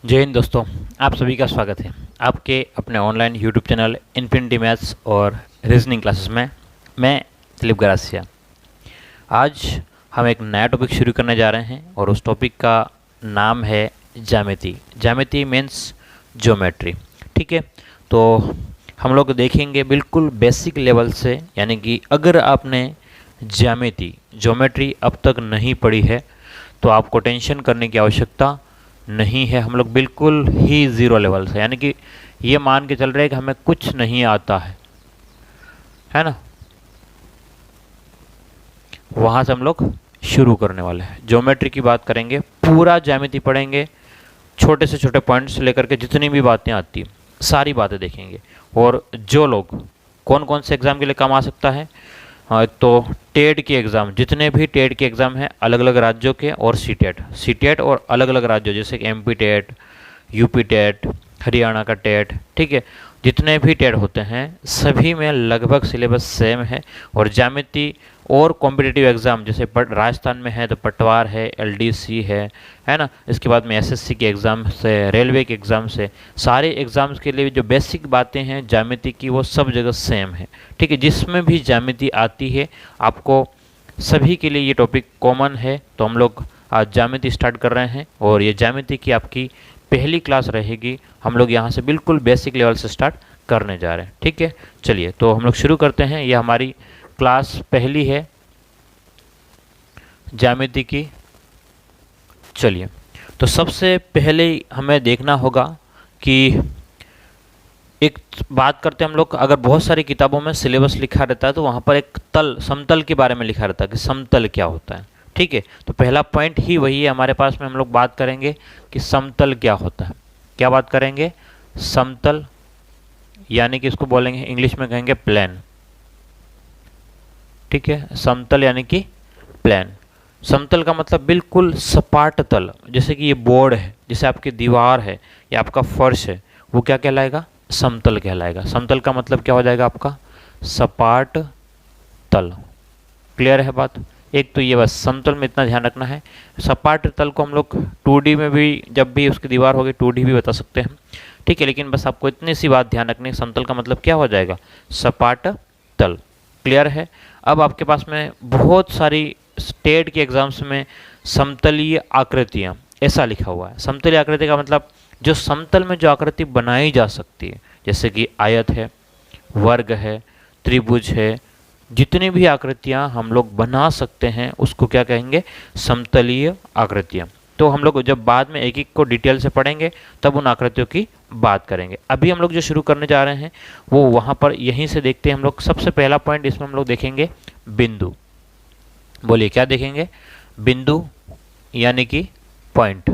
जय हिंद दोस्तों। आप सभी का स्वागत है आपके अपने online YouTube channel infinity maths और रीजनिंग क्लासेस में। मैं दिलीप गरासिया। आज हम एक नया टॉपिक शुरू करने जा रहे हैं और उस टॉपिक का नाम है ज्यामिति। ज्यामिति मीन्स ज्योमेट्री। ठीक है, तो हम लोग देखेंगे बिल्कुल बेसिक लेवल से, यानी कि अगर आपने ज्योमेट्री अब तक नहीं पढ़ी है तो आपको टेंशन करने की आवश्यकता नहीं है। हम लोग बिल्कुल ही ज़ीरो लेवल से, यानी कि ये मान के चल रहे हैं कि हमें कुछ नहीं आता है ना, वहाँ से हम लोग शुरू करने वाले हैं। ज्योमेट्री की बात करेंगे, पूरा ज्यामिति पढ़ेंगे, छोटे से छोटे पॉइंट से लेकर के जितनी भी बातें आती हैं सारी बातें देखेंगे। और जो लोग कौन कौन से एग्ज़ाम के लिए काम आ सकता है, तो टेट के एग्ज़ाम, जितने भी टेट के एग्ज़ाम हैं अलग अलग राज्यों के, और सीटेट और अलग अलग राज्यों जैसे कि MP TET, UP TET, Haryana का टेट, ठीक है, जितने भी टेट होते हैं सभी में लगभग सिलेबस सेम है। और ज्यामिति और कॉम्पिटिटिव एग्ज़ाम जैसे राजस्थान में है तो पटवार है, एलडीसी है ना, इसके बाद में एसएससी के एग्ज़ाम से, रेलवे के एग्ज़ाम से, सारे एग्ज़ाम्स के लिए जो बेसिक बातें हैं ज्यामिति की वो सब जगह सेम है। ठीक है, जिसमें भी ज्यामिति आती है आपको सभी के लिए ये टॉपिक कॉमन है। तो हम लोग आज ज्यामिति स्टार्ट कर रहे हैं और ये ज्यामिति की आपकी पहली क्लास रहेगी। हम लोग यहाँ से बिल्कुल बेसिक लेवल से स्टार्ट करने जा रहे हैं। ठीक है, चलिए तो हम लोग शुरू करते हैं। ये हमारी क्लास पहली है ज्यामिति की। चलिए, तो सबसे पहले हमें देखना होगा कि एक बात करते हैं हम लोग, अगर बहुत सारी किताबों में सिलेबस लिखा रहता है तो वहाँ पर एक समतल के बारे में लिखा रहता है कि समतल क्या होता है। ठीक है, तो पहला पॉइंट ही वही है हमारे पास में। हम लोग बात करेंगे कि समतल क्या होता है। क्या बात करेंगे? समतल, यानी कि इसको बोलेंगे इंग्लिश में कहेंगे प्लेन। ठीक है, समतल यानी कि प्लेन। समतल का मतलब बिल्कुल सपाट तल, जैसे कि ये बोर्ड है, जैसे आपकी दीवार है या आपका फर्श है, वो क्या कहलाएगा? समतल कहलाएगा। समतल का मतलब क्या हो जाएगा आपका? सपाट तल। क्लियर है बात? एक तो ये बस समतल में इतना ध्यान रखना है। सपाट तल को हम लोग 2D में भी, जब भी उसकी दीवार होगी 2D भी बता सकते हैं। ठीक है, लेकिन बस आपको इतनी सी बात ध्यान रखनी है, समतल का मतलब क्या हो जाएगा? सपाट तल। क्लियर है? अब आपके पास में बहुत सारी स्टेट के एग्जाम्स में समतलीय आकृतियाँ ऐसा लिखा हुआ है। समतलीय आकृति का मतलब जो समतल में जो आकृति बनाई जा सकती है, जैसे कि आयत है, वर्ग है, त्रिभुज है, जितनी भी आकृतियां हम लोग बना सकते हैं उसको क्या कहेंगे? समतलीय आकृतियां। तो हम लोग जब बाद में एक एक को डिटेल से पढ़ेंगे तब उन आकृतियों की बात करेंगे। अभी हम लोग जो शुरू करने जा रहे हैं वो वहाँ पर यहीं से देखते हैं हम लोग। सबसे पहला पॉइंट इसमें हम लोग देखेंगे बिंदु। बोलिए क्या देखेंगे? बिंदु यानी कि पॉइंट।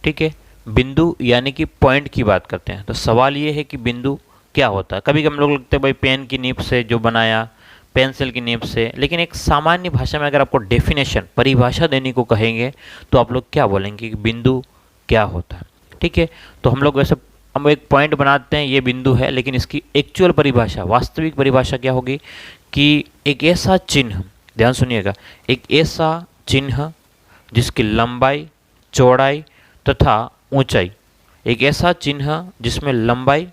ठीक है, बिंदु यानी कि पॉइंट की बात करते हैं। तो सवाल ये है कि बिंदु क्या होता है। कभी हम लोग लगते हैं भाई पेन की नीब से जो बनाया, पेंसिल की नीब से, लेकिन एक सामान्य भाषा में अगर आपको डेफिनेशन, परिभाषा देने को कहेंगे तो आप लोग क्या बोलेंगे कि बिंदु क्या होता है। ठीक है, तो हम लोग वैसे हम एक पॉइंट बनाते हैं, ये बिंदु है, लेकिन इसकी एक्चुअल परिभाषा, वास्तविक परिभाषा क्या होगी कि एक ऐसा चिन्ह, ध्यान सुनिएगा, एक ऐसा चिन्ह जिसकी लंबाई, चौड़ाई तथा ऊंचाई, एक ऐसा चिन्ह जिसमें लंबाई,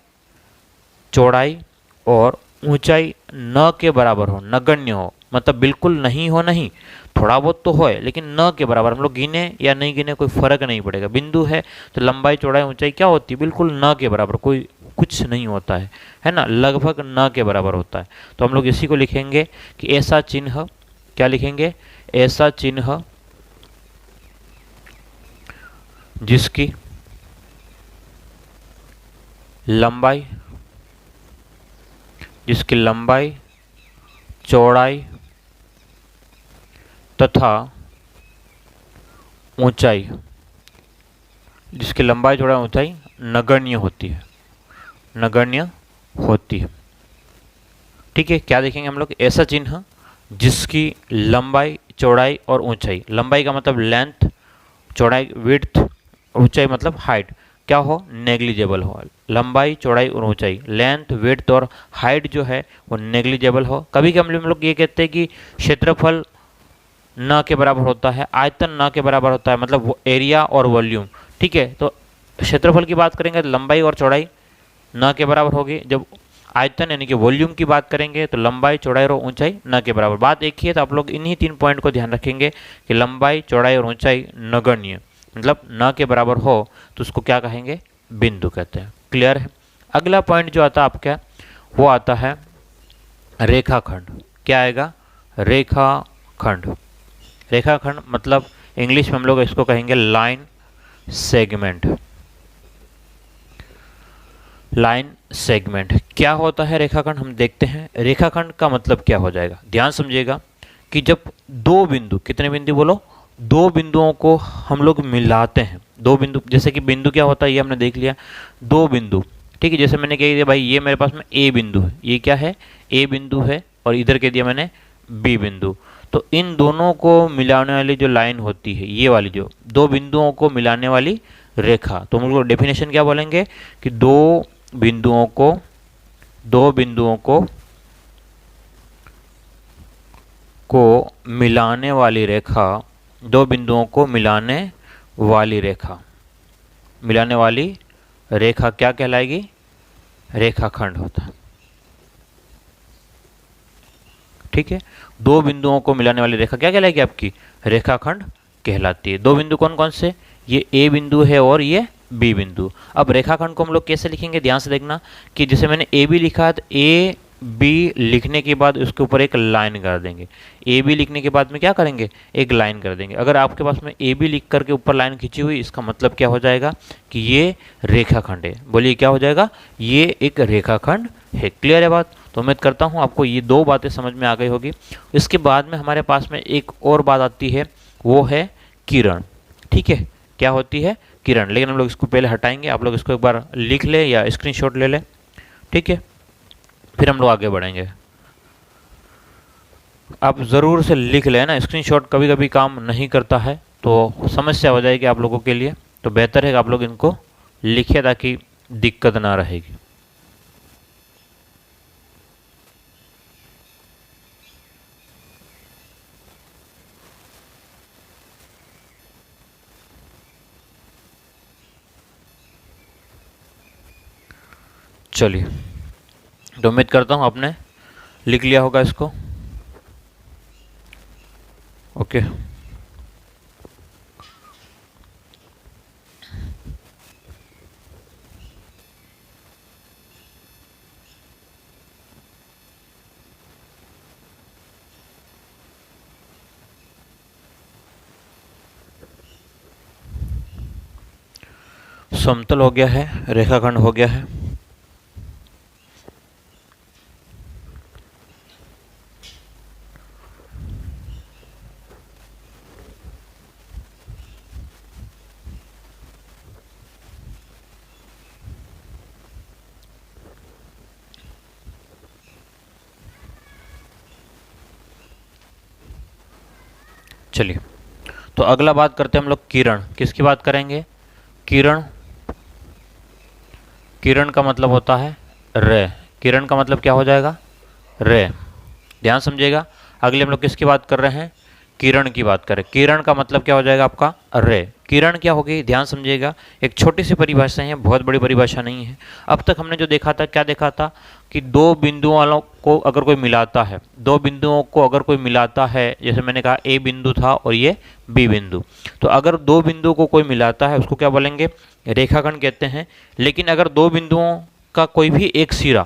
चौड़ाई और ऊंचाई न के बराबर हो, नगण्य हो, मतलब बिल्कुल नहीं हो, नहीं, थोड़ा बहुत तो होए लेकिन न के बराबर। हम लोग गिने या नहीं गिने कोई फर्क नहीं पड़ेगा। बिंदु है तो लंबाई, चौड़ाई, ऊंचाई क्या होती है? बिल्कुल न के बराबर, कोई कुछ नहीं होता है ना, लगभग न के बराबर होता है। तो हम लोग इसी को लिखेंगे कि ऐसा चिन्ह, क्या लिखेंगे? ऐसा चिन्ह जिसकी लंबाई, चौड़ाई तथा ऊंचाई, जिसकी लंबाई, चौड़ाई, ऊंचाई नगण्य होती है। ठीक है, क्या देखेंगे हम लोग? ऐसा चिन्ह जिसकी लंबाई, चौड़ाई और ऊंचाई, लंबाई का मतलब लेंथ, चौड़ाई विड्थ, ऊंचाई मतलब हाइट, क्या हो? नेग्लिजेबल हो। लंबाई, चौड़ाई और ऊंचाई, लेंथ, विड्थ और हाइट जो है वो नेग्लिजेबल हो। कभी कभी हम लोग ये कहते हैं कि क्षेत्रफल न के बराबर होता है, आयतन न के बराबर होता है, मतलब वो एरिया और वॉल्यूम, ठीक है। तो क्षेत्रफल की बात करेंगे तो लंबाई और चौड़ाई न के बराबर होगी। जब आयतन यानी कि वॉल्यूम की बात करेंगे तो लंबाई, चौड़ाई और ऊंचाई न के बराबर। बात एक ही है, तो आप लोग इन्हीं 3 पॉइंट को ध्यान रखेंगे कि लंबाई, चौड़ाई और ऊंचाई नगण्य मतलब न के बराबर हो तो उसको क्या कहेंगे, बिंदु कहते हैं। क्लियर है। अगला पॉइंट जो आता है आपका वो आता है रेखाखंड। क्या आएगा, रेखाखंड। रेखाखंड मतलब इंग्लिश में हम लोग इसको कहेंगे लाइन सेगमेंट। लाइन सेगमेंट क्या होता है रेखाखंड, हम देखते हैं। रेखाखंड का मतलब क्या हो जाएगा, ध्यान समझिएगा कि जब दो बिंदु, कितने बिंदु बोलो, दो बिंदुओं को हम लोग मिलाते हैं। दो बिंदु, जैसे कि बिंदु क्या होता है ये हमने देख लिया, दो बिंदु, ठीक है। जैसे मैंने कह दिया भाई ये मेरे पास में ए बिंदु है, ये क्या है, ए बिंदु है, और इधर कह दिया मैंने बी बिंदु। तो इन दोनों को मिलाने वाली जो लाइन होती है, ये वाली जो दो बिंदुओं को मिलाने वाली रेखा, तो हम लोग डेफिनेशन क्या बोलेंगे कि दो बिंदुओं को मिलाने वाली रेखा, दो बिंदुओं को मिलाने वाली रेखा क्या कहलाएगी, रेखाखंड होता है। ठीक है, दो बिंदुओं को मिलाने वाली रेखा क्या कहलाएगी, आपकी रेखाखंड कहलाती है। दो बिंदु कौन कौन से, ये ए बिंदु है और ये बी बिंदु। अब रेखाखंड को हम लोग कैसे लिखेंगे, ध्यान से देखना कि जैसे मैंने ए बी लिखा है तो ए बी लिखने के बाद उसके ऊपर एक लाइन कर देंगे। ए बी लिखने के बाद में क्या करेंगे, एक लाइन कर देंगे। अगर आपके पास में ए बी लिख करके ऊपर लाइन खींची हुई, इसका मतलब क्या हो जाएगा कि ये रेखाखंड है। बोलिए क्या हो जाएगा, ये एक रेखाखंड है। क्लियर है बात। तो उम्मीद करता हूँ आपको ये दो बातें समझ में आ गई होगी। इसके बाद में हमारे पास में एक और बात आती है, वो है किरण। ठीक है, क्या होती है, किरण। लेकिन हम लोग इसको पहले हटाएंगे, आप लोग इसको एक बार लिख ले या स्क्रीनशॉट ले लें। ठीक है, फिर हम लोग आगे बढ़ेंगे। आप ज़रूर से लिख लें ना, स्क्रीनशॉट कभी कभी काम नहीं करता है तो समस्या हो जाएगी आप लोगों के लिए। तो बेहतर है कि आप लोग इनको लिखें ताकि दिक्कत ना रहेगी। चलिए, तो उम्मीद करता हूँ आपने लिख लिया होगा इसको। ओके, समतल हो गया है, रेखाखंड हो गया है। चलिए, तो अगला बात करते हैं हम लोग किरण। किसकी बात करेंगे, किरण। किरण का मतलब होता है रे। किरण का मतलब क्या हो जाएगा, रे। ध्यान समझिएगा। अगले हम लोग किसकी बात कर रहे हैं, किरण की बात करें। किरण का मतलब क्या हो जाएगा आपका, रे। किरण क्या होगी, ध्यान समझिएगा। एक छोटी सी परिभाषा है, बहुत बड़ी परिभाषा नहीं है। अब तक हमने जो देखा था, क्या देखा था कि दो बिंदुओं वालों को अगर कोई मिलाता है, दो बिंदुओं को अगर कोई मिलाता है, जैसे मैंने कहा ए बिंदु था और ये बी बिंदु, तो अगर दो बिंदुओं को कोई मिलाता है उसको क्या बोलेंगे, रेखाखंड कहते हैं। लेकिन अगर दो बिंदुओं का कोई भी एक सिरा,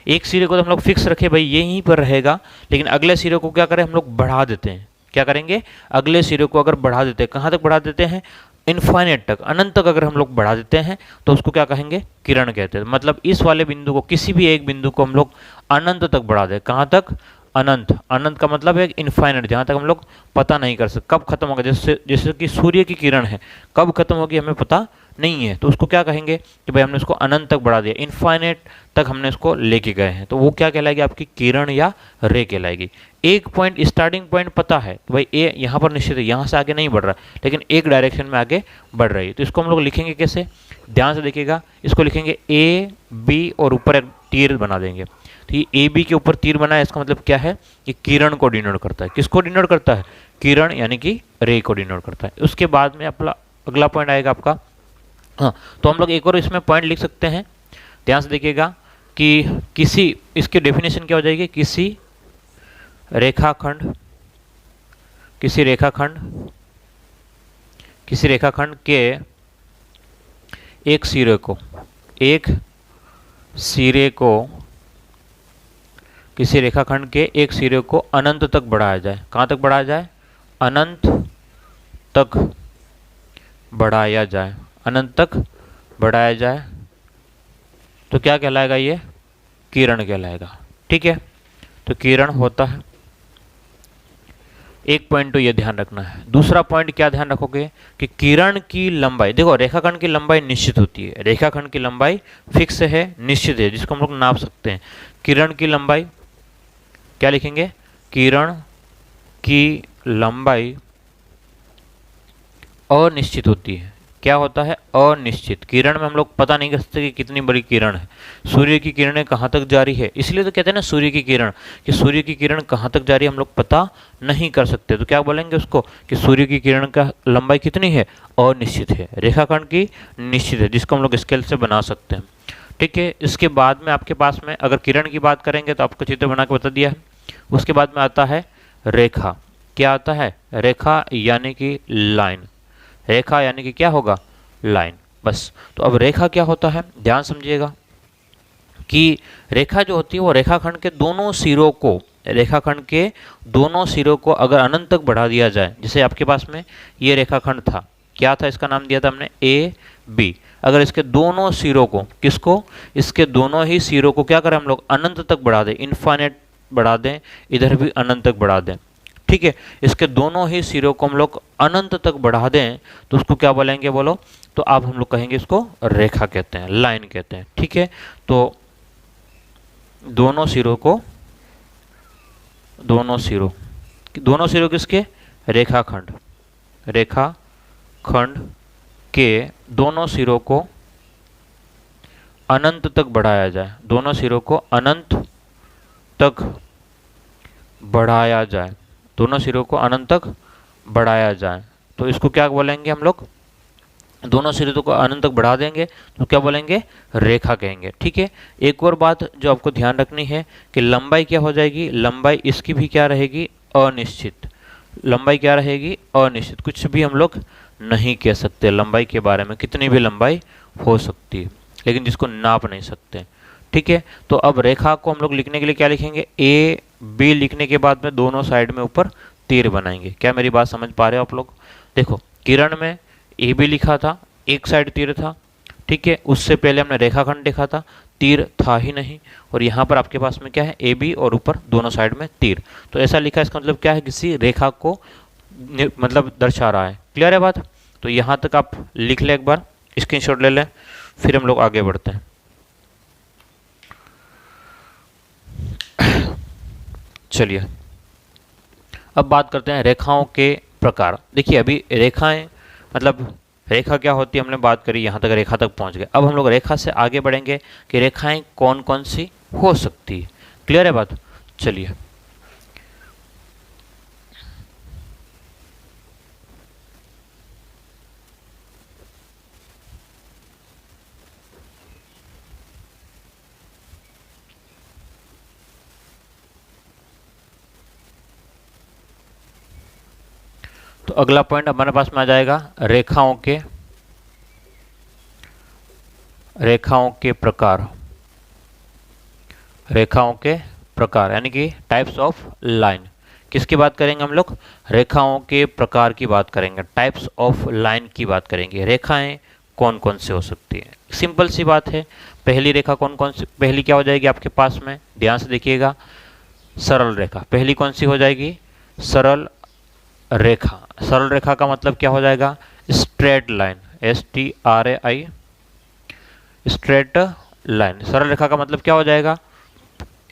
एक सिरे को तो हम लोग फिक्स रखे भाई ये यहीं पर रहेगा, लेकिन अगले सिरे को क्या करें हम लोग बढ़ा देते हैं। क्या करेंगे, अगले सिरे को अगर बढ़ा देते हैं, कहाँ तक बढ़ा देते हैं, इनफाइनेट तक, अनंत तक अगर हम लोग बढ़ा देते हैं तो उसको क्या कहेंगे, किरण कहते हैं। मतलब इस वाले बिंदु को, किसी भी एक बिंदु को हम लोग अनंत तक बढ़ा दें। कहाँ तक, अनंत। अनंत का मतलब है इनफाइनेट, जहाँ तक हम लोग पता नहीं कर सकते कब खत्म होगा। जैसे कि सूर्य की किरण है, कब खत्म होगी हमें पता नहीं है, तो उसको क्या कहेंगे कि भाई हमने उसको अनंत तक बढ़ा दिया, इनफाइनेट तक हमने इसको लेके गए हैं, तो वो क्या कहलाएगी, आपकी किरण या रे कहलाएगी। एक पॉइंट, स्टार्टिंग पॉइंट पता है तो भाई ए यहाँ पर निश्चित है, यहाँ से आगे नहीं बढ़ रहा, लेकिन एक डायरेक्शन में आगे बढ़ रही है। तो इसको हम लोग लिखेंगे कैसे, ध्यान से देखिएगा। इसको लिखेंगे ए बी और ऊपर एक तीर बना देंगे। तो ये ए बी के ऊपर तीर बना है, इसका मतलब क्या है, ये किरण को डिनोट करता है। किसको डिनोट करता है, किरण यानी कि रे को डिनोट करता है। उसके बाद में अपना अगला पॉइंट आएगा आपका हाँ, तो हम लोग एक और इसमें पॉइंट लिख सकते हैं, ध्यान से देखिएगा कि किसी, इसकी डेफिनेशन क्या हो जाएगी, किसी रेखाखंड के एक सिरे को किसी रेखाखंड के एक सिरे को अनंत तक बढ़ाया जाए। कहाँ तक बढ़ाया जाए, अनंत तक बढ़ाया जाए, अनंत तक बढ़ाया जाए, तो क्या कहलाएगा, ये किरण कहलाएगा। ठीक है, तो किरण होता है। एक पॉइंट तो ये ध्यान रखना है। दूसरा पॉइंट क्या ध्यान रखोगे कि किरण की लंबाई, देखो रेखाखंड की लंबाई निश्चित होती है, रेखाखंड की लंबाई फिक्स है, निश्चित है, जिसको हम लोग नाप सकते हैं। किरण की लंबाई क्या लिखेंगे, किरण की लंबाई अनिश्चित होती है। क्या होता है, अनिश्चित। किरण में हम लोग पता नहीं कर सकते कि कितनी बड़ी किरण है, सूर्य की किरणें कहाँ तक जा रही है, इसलिए तो कहते हैं ना सूर्य की किरण, कि सूर्य की किरण कहाँ तक जा रही है हम लोग पता नहीं कर सकते। तो क्या बोलेंगे उसको कि सूर्य की किरण का लंबाई कितनी है, अनिश्चित है, रेखाखंड की निश्चित है, जिसको हम लोग स्केल से बना सकते हैं। ठीक है, इसके बाद में आपके पास में अगर किरण की बात करेंगे तो आपको चित्र बना के बता दिया है। उसके बाद में आता है रेखा। क्या आता है, रेखा यानी कि लाइन, रेखा यानी कि क्या होगा, लाइन, बस। तो अब रेखा क्या होता है, ध्यान समझिएगा कि रेखा जो होती है वो रेखाखंड के दोनों सिरों को अगर अनंत तक बढ़ा दिया जाए, जैसे आपके पास में ये रेखाखंड था, क्या था, इसका नाम दिया था हमने ए बी। अगर इसके दोनों सिरों को, किसको, इसके दोनों ही सिरों को क्या करें हम लोग, अनंत तक बढ़ा दें, इनफाइनाइट बढ़ा दें, इधर भी अनंत तक बढ़ा दें। ठीक है, इसके दोनों ही सिरों को हम लोग अनंत तक बढ़ा दें तो उसको क्या बोलेंगे, बोलो, तो अब हम लोग कहेंगे इसको रेखा कहते हैं, लाइन कहते हैं। ठीक है, तो दोनों सिरों किसके, रेखाखंड के दोनों सिरों को अनंत तक बढ़ाया जाए, दोनों सिरों को अनंत तक बढ़ाया जाए, दोनों सिरों को अनंत तक बढ़ाया जाए, तो इसको क्या बोलेंगे हम लोग, दोनों सिरों को अनंत तक बढ़ा देंगे तो क्या बोलेंगे, रेखा कहेंगे। ठीक है, एक और बात जो आपको ध्यान रखनी है कि लंबाई क्या हो जाएगी, लंबाई इसकी भी क्या रहेगी, अनिश्चित। लंबाई क्या रहेगी, अनिश्चित, कुछ भी हम लोग नहीं कह सकते लंबाई के बारे में, कितनी भी लंबाई हो सकती है, लेकिन जिसको नाप नहीं सकते। ठीक है, तो अब रेखा को हम लोग लिखने के लिए क्या लिखेंगे, ए बी लिखने के बाद में दोनों साइड में ऊपर तीर बनाएंगे। क्या मेरी बात समझ पा रहे हो आप लोग, देखो किरण में ए बी लिखा था, एक साइड तीर था। ठीक है, उससे पहले हमने रेखाखंड देखा था, तीर था ही नहीं, और यहाँ पर आपके पास में क्या है, ए बी और ऊपर दोनों साइड में तीर, तो ऐसा लिखा, इसका मतलब क्या है, किसी रेखा को मतलब दर्शा रहा है। क्लियर है बात, तो यहाँ तक आप लिख लें, एक बार स्क्रीनशॉट ले लें, फिर हम लोग आगे बढ़ते हैं। चलिए अब बात करते हैं रेखाओं के प्रकार। देखिए अभी रेखाएं, मतलब रेखा क्या होती है हमने बात करी, यहाँ तक रेखा तक पहुँच गए। अब हम लोग रेखा से आगे बढ़ेंगे कि रेखाएं कौन कौन सी हो सकती है। क्लियर है बात, चलिए तो अगला पॉइंट हमारे पास में आ जाएगा रेखाओं के प्रकार, रेखाओं के प्रकार यानी कि टाइप्स ऑफ लाइन। किसकी बात करेंगे हम लोग, रेखाओं के प्रकार की बात करेंगे, टाइप्स ऑफ लाइन की बात करेंगे। रेखाएं कौन कौन से हो सकती है, सिंपल सी बात है। पहली रेखा कौन कौन सी, पहली क्या हो जाएगी आपके पास में, ध्यान से देखिएगा, सरल रेखा। पहली कौन सी हो जाएगी, सरल रेखा। सरल रेखा का मतलब क्या हो जाएगा, straight line, STRAI, straight line. सरल रेखा का मतलब क्या हो जाएगा,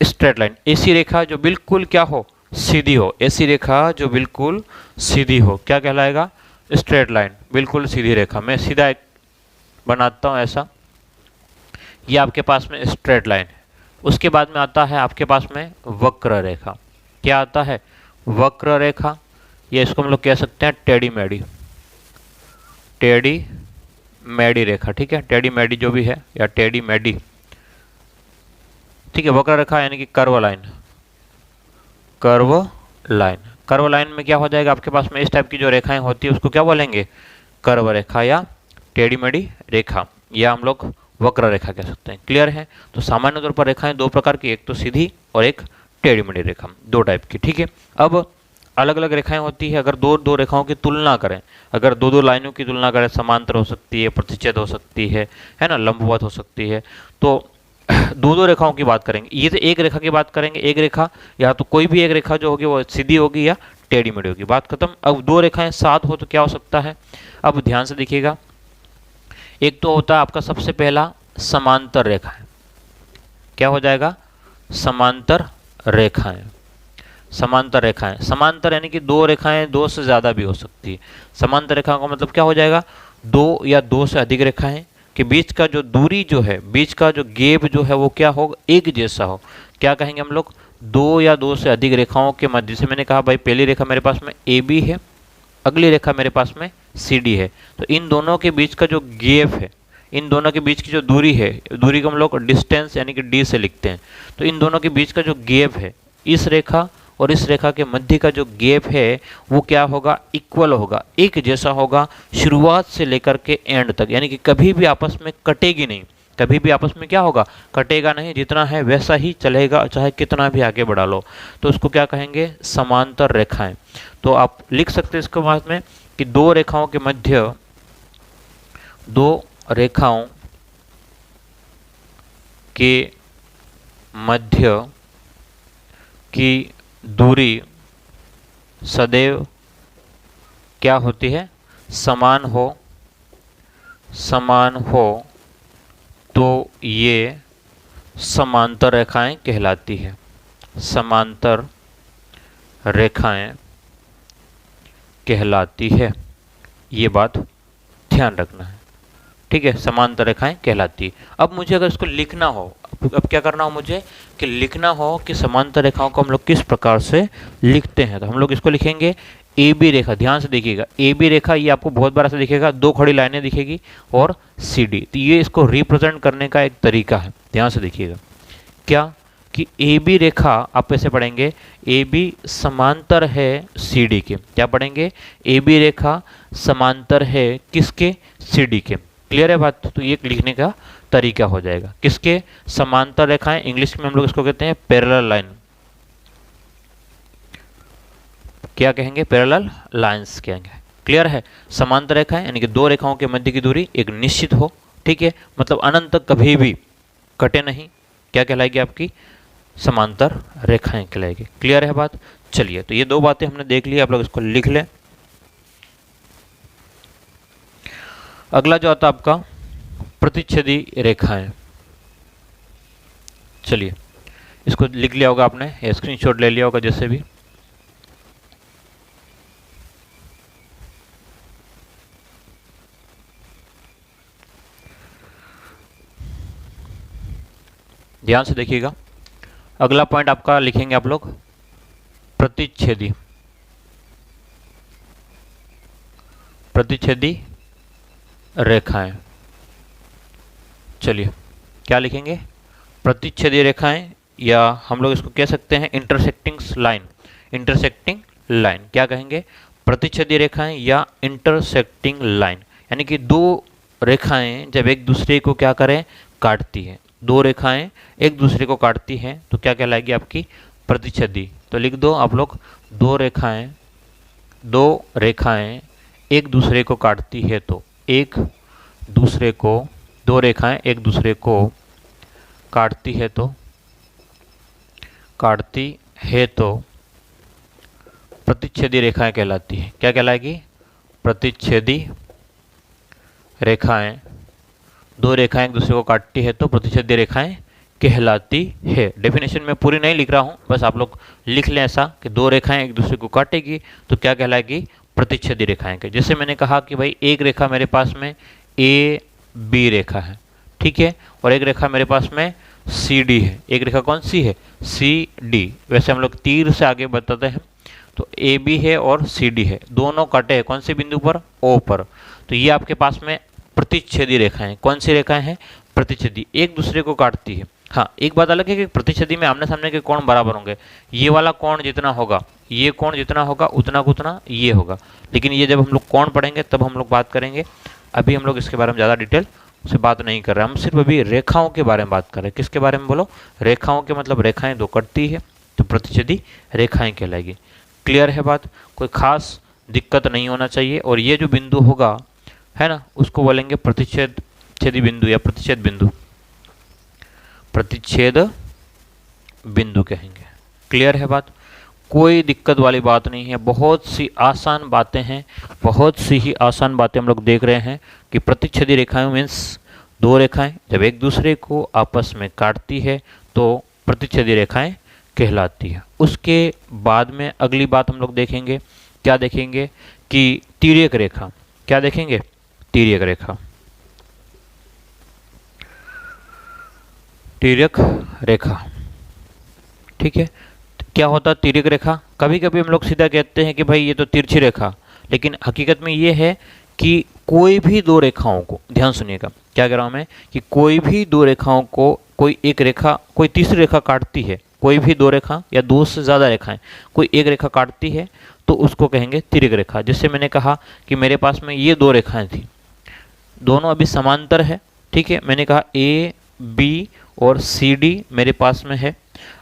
स्ट्रेट लाइन। ऐसी रेखा जो बिल्कुल क्या हो, सीधी हो, ऐसी रेखा जो बिल्कुल सीधी हो, क्या कहलाएगा, स्ट्रेट लाइन, बिल्कुल सीधी रेखा। मैं सीधा एक बनाता हूँ ऐसा, ये आपके पास में स्ट्रेट लाइन है। उसके बाद में आता है आपके पास में वक्र रेखा। क्या आता है, वक्र रेखा, या इसको हम लोग कह सकते हैं टेढ़ी मेढ़ी, टेढ़ी मेडी रेखा, ठीक है, टेढ़ी मेडी जो भी है या टेढ़ी मेडी, ठीक है। वक्र रेखा यानी कि curve line, curve line, curve line में क्या हो जाएगा आपके पास में, इस टाइप की जो रेखाएं होती है उसको क्या बोलेंगे, कर्व रेखा या टेढ़ी मेढ़ी रेखा, या हम लोग वक्र रेखा कह सकते हैं। क्लियर है। तो सामान्य तौर पर रेखाएं दो प्रकार की, एक तो सीधी और एक टेढ़ी मेढ़ी रेखा, दो टाइप की, ठीक है। अब अलग अलग रेखाएं होती है, अगर दो दो रेखाओं की तुलना करें, अगर दो दो लाइनों की तुलना करें, समांतर हो सकती है, प्रतिच्छेद हो सकती है ना, लंबवत हो सकती है, तो दो दो रेखाओं की बात करेंगे। ये तो एक रेखा की बात करेंगे, एक रेखा या तो कोई भी एक रेखा जो होगी वो सीधी होगी या टेढ़ी मेढ़ी होगी, बात खत्म। अब दो रेखाएं साथ हो तो क्या हो सकता है, अब ध्यान से देखिएगा। एक तो होता है आपका सबसे पहला समांतर रेखाएं, क्या हो जाएगा, समांतर रेखाएं, समांतर रेखाएं, समांतर यानी कि दो रेखाएं, दो से ज़्यादा भी हो सकती है। समांतर रेखाओं का मतलब क्या हो जाएगा, दो या दो से अधिक रेखाएं के बीच का जो दूरी जो है, बीच का जो गैप जो है वो क्या हो, एक जैसा हो, क्या कहेंगे हम लोग, दो या दो से अधिक रेखाओं के मध्य से, मैंने कहा भाई पहली रेखा मेरे पास में ए बी है, अगली रेखा मेरे पास में सी डी है, तो इन दोनों के बीच का जो गैप है, इन दोनों के बीच की जो दूरी है, दूरी को हम लोग डिस्टेंस यानी कि डी से लिखते हैं, तो इन दोनों के बीच का जो गैप है, इस रेखा और इस रेखा के मध्य का जो गैप है वो क्या होगा, इक्वल होगा, एक जैसा होगा, शुरुआत से लेकर के एंड तक, यानी कि कभी भी आपस में कटेगी नहीं, कभी भी आपस में क्या होगा, कटेगा नहीं, जितना है वैसा ही चलेगा, चाहे कितना भी आगे बढ़ा लो, तो उसको क्या कहेंगे, समांतर रेखाएं। तो आप लिख सकते हैं इसके बाद में कि दो रेखाओं के मध्य, दो रेखाओं के मध्य की दूरी सदैव क्या होती है, समान हो, समान हो तो ये समांतर रेखाएं कहलाती है, समांतर रेखाएं कहलाती है, ये बात ध्यान रखना है, ठीक है, समांतर रेखाएं कहलाती है। अब मुझे अगर इसको लिखना हो, अब क्या करना हो मुझे, कि लिखना हो कि समांतर रेखाओं को हम लोग किस प्रकार से लिखते हैं, तो हम लोग इसको लिखेंगे ए बी रेखा। ध्यान से देखिएगा, ए बी रेखा ये आपको बहुत बार ऐसा दिखेगा, दो खड़ी लाइनें दिखेगी और सी डी, तो ये इसको रिप्रेजेंट करने का एक तरीका है। ध्यान से देखिएगा क्या, कि ए बी रेखा आप कैसे पढ़ेंगे, ए बी समांतर है सी डी के, क्या पढ़ेंगे, ए बी रेखा समांतर है किसके, सी डी के। क्लियर है बात। तो ये लिखने का तरीका हो जाएगा, किसके, समांतर रेखाएं, इंग्लिश में हम लोग इसको कहते हैं पैरेलल लाइन, क्या कहेंगे, पैरेलल लाइंस कहेंगे। क्लियर है। समांतर रेखाएं यानी कि दो रेखाओं के मध्य की दूरी एक निश्चित हो, ठीक है, मतलब अनंत तक कभी भी कटे नहीं, क्या कहलाएगी आपकी, समांतर रेखाएं कहलाएगी। क्लियर है बात। चलिए, तो ये दो बातें हमने देख ली, आप लोग इसको लिख लें। अगला जो आता है आपका प्रतिच्छेदी रेखाएं, चलिए इसको लिख लिया होगा आपने या स्क्रीनशॉट ले लिया होगा जैसे भी। ध्यान से देखिएगा, अगला पॉइंट आपका लिखेंगे आप लोग प्रतिच्छेदी, प्रतिच्छेदी रेखाएं। चलिए क्या लिखेंगे, प्रतिच्छेदी रेखाएं, या हम लोग इसको कह सकते हैं इंटरसेक्टिंग लाइन, इंटरसेक्टिंग लाइन क्या कहेंगे, प्रतिच्छेदी रेखाएं या इंटरसेक्टिंग लाइन, यानी कि दो रेखाएं जब एक दूसरे को क्या करें, काटती है, दो रेखाएं एक दूसरे को काटती हैं तो क्या कहलाएगी आपकी, प्रतिच्छेदी। तो लिख दो आप लोग, दो रेखाएं एक दूसरे को काटती है तो, एक दूसरे को, दो रेखाएं एक दूसरे को काटती है तो, प्रतिच्छेदी रेखाएं कहलाती है। क्या कहलाएगी, प्रतिच्छेदी रेखाएं, दो रेखाएं एक दूसरे को काटती है तो प्रतिच्छेदी रेखाएं कहलाती है। डेफिनेशन में पूरी नहीं लिख रहा हूं, बस आप लोग लिख लें ऐसा कि दो रेखाएं एक दूसरे को काटेगी तो क्या कहलाएगी, प्रतिच्छेदी रेखाएं के। जैसे मैंने कहा कि भाई एक रेखा मेरे पास में ए बी रेखा है, ठीक है, और एक रेखा मेरे पास में सी डी है, एक रेखा कौन सी है, सी डी, वैसे हम लोग तीर से आगे बताते हैं, तो ए बी है और सी डी है, दोनों कटे हैं कौन से बिंदु पर, ओ पर, तो ये आपके पास में प्रतिच्छेदी रेखाएं। कौन सी रेखाएं हैं? प्रतिच्छेदी, एक दूसरे को काटती है। हाँ, एक बात अलग है कि प्रतिच्छेदी में आमने सामने के कोण बराबर होंगे, ये वाला कोण जितना होगा, ये कोण जितना होगा उतना को उतना ये होगा, लेकिन ये जब हम लोग कोण पढ़ेंगे तब हम लोग बात करेंगे। अभी हम लोग इसके बारे में ज़्यादा डिटेल से बात नहीं कर रहे हैं, हम सिर्फ अभी रेखाओं के बारे में बात कर रहे हैं। किसके बारे में बोलो? रेखाओं के, मतलब रेखाएं दो कटती है तो प्रतिच्छेदी रेखाएं कहलाएगी। क्लियर है बात? कोई खास दिक्कत नहीं होना चाहिए। और ये जो बिंदु होगा है ना, उसको बोलेंगे प्रतिच्छेदी बिंदु या प्रतिच्छेद बिंदु, प्रतिच्छेद बिंदु कहेंगे। क्लियर है बात? कोई दिक्कत वाली बात नहीं है, बहुत सी आसान बातें हैं, बहुत सी ही आसान बातें हम लोग देख रहे हैं कि प्रतिच्छेदी रेखाएं मीन्स दो रेखाएं जब एक दूसरे को आपस में काटती है तो प्रतिच्छेदी रेखाएं कहलाती है। उसके बाद में अगली बात हम लोग देखेंगे, क्या देखेंगे कि तिर्यक रेखा। क्या देखेंगे? तिर्यक रेखा, तिर्यक रेखा। ठीक है, क्या होता है तिर्यक रेखा? कभी कभी हम लोग सीधा कहते हैं कि भाई ये तो तिरछी रेखा, लेकिन हकीकत में ये है कि कोई भी दो रेखाओं को, ध्यान सुनिएगा क्या कह रहा हूँ मैं, कि कोई भी दो रेखाओं को कोई एक रेखा, कोई तीसरी रेखा काटती है, कोई भी दो रेखा या दो से ज़्यादा रेखाएं कोई एक रेखा काटती है तो उसको कहेंगे तिर्यक रेखा। जैसे मैंने कहा कि मेरे पास में ये दो रेखाएं थी, दोनों अभी समांतर है। ठीक है, मैंने कहा ए बी और सी डी मेरे पास में है।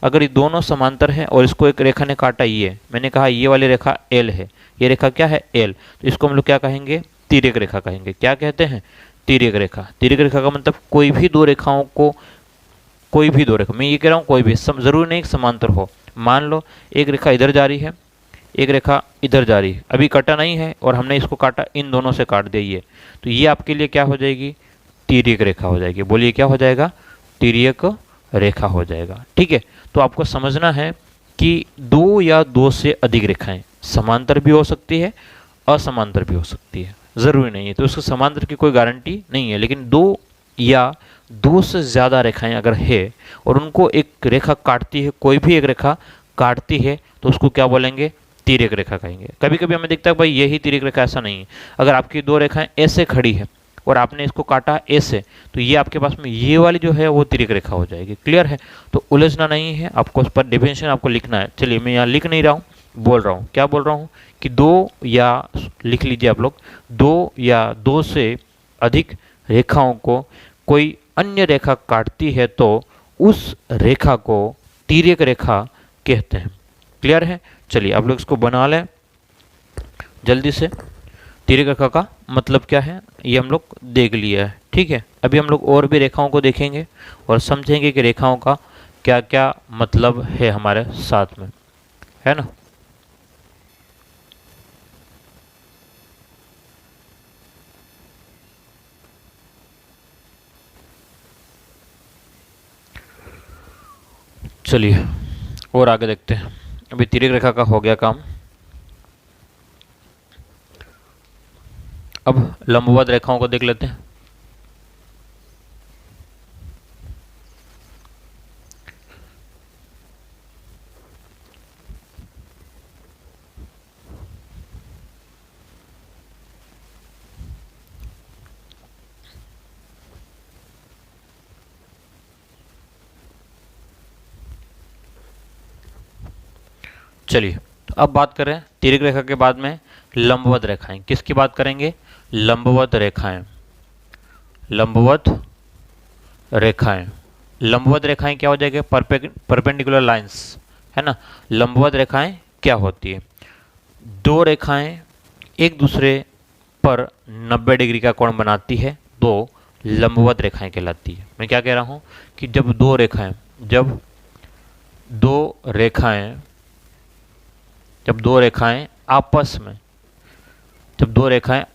अगर ये दोनों समांतर है और इसको एक रेखा ने काटा, ये मैंने कहा ये वाली रेखा एल है, ये रेखा क्या है? एल। तो इसको हम लोग क्या कहेंगे? तिर्यक रेखा कहेंगे। क्या कहते हैं? तिर्यक रेखा। तिर्यक रेखा का मतलब कोई भी दो रेखाओं को, कोई भी दो रेखा, मैं ये कह रहा हूँ कोई भी, जरूरी नहीं समांतर हो। मान लो एक रेखा इधर जा रही है, एक रेखा इधर जा रही है, अभी कटा नहीं है और हमने इसको काटा, इन दोनों से काट दिया ये, तो ये आपके लिए क्या हो जाएगी? तिर्यक रेखा हो जाएगी। बोलिए क्या हो जाएगा? तिर्यक रेखा हो जाएगा। ठीक है, तो आपको समझना है कि दो या दो से अधिक रेखाएं समांतर भी हो सकती है, असमांतर भी हो सकती है, ज़रूरी नहीं है। तो उसको समांतर की कोई गारंटी नहीं है, लेकिन दो या दो से ज़्यादा रेखाएं अगर है और उनको एक रेखा काटती है, कोई भी एक रेखा काटती है, तो उसको क्या बोलेंगे? तिर्यक रेखा कहेंगे। कभी कभी हमें दिखता है भाई यही तिर्यक रेखा, ऐसा नहीं है। अगर आपकी दो रेखाएं ऐसे खड़ी है और आपने इसको काटा ऐसे, तो ये आपके पास में ये वाली जो है वो तिर्यक रेखा हो जाएगी। क्लियर है? तो उलझना नहीं है, आपको उस पर डेफिनेशन आपको लिखना है। चलिए, मैं यहाँ लिख नहीं रहा हूँ, बोल रहा हूँ। क्या बोल रहा हूँ? कि दो या, लिख लीजिए आप लोग, दो या दो से अधिक रेखाओं को कोई अन्य रेखा काटती है तो उस रेखा को तिर्यक रेखा कहते हैं। क्लियर है? चलिए आप लोग इसको बना लें जल्दी से। तिर्यक रेखा का मतलब क्या है ये हम लोग देख लिया है। ठीक है, अभी हम लोग और भी रेखाओं को देखेंगे और समझेंगे कि रेखाओं का क्या क्या मतलब है हमारे साथ में, है ना। चलिए और आगे देखते हैं। अभी तिर्यक रेखा का हो गया काम, अब लंबवत रेखाओं को देख लेते हैं। चलिए तो अब बात करें तिर्यक रेखा के बाद में लंबवत रेखाएं। किसकी बात करेंगे? लंबवत रेखाएं। लंबवत रेखाएं, लंबवत रेखाएं क्या हो जाएगी? परपेंडिकुलर लाइंस, है ना। लंबवत रेखाएं क्या होती है? दो रेखाएं एक दूसरे पर 90 डिग्री का कोण बनाती है, दो लंबवत रेखाएं कहलाती है। मैं क्या कह रहा हूं कि जब दो रेखाएं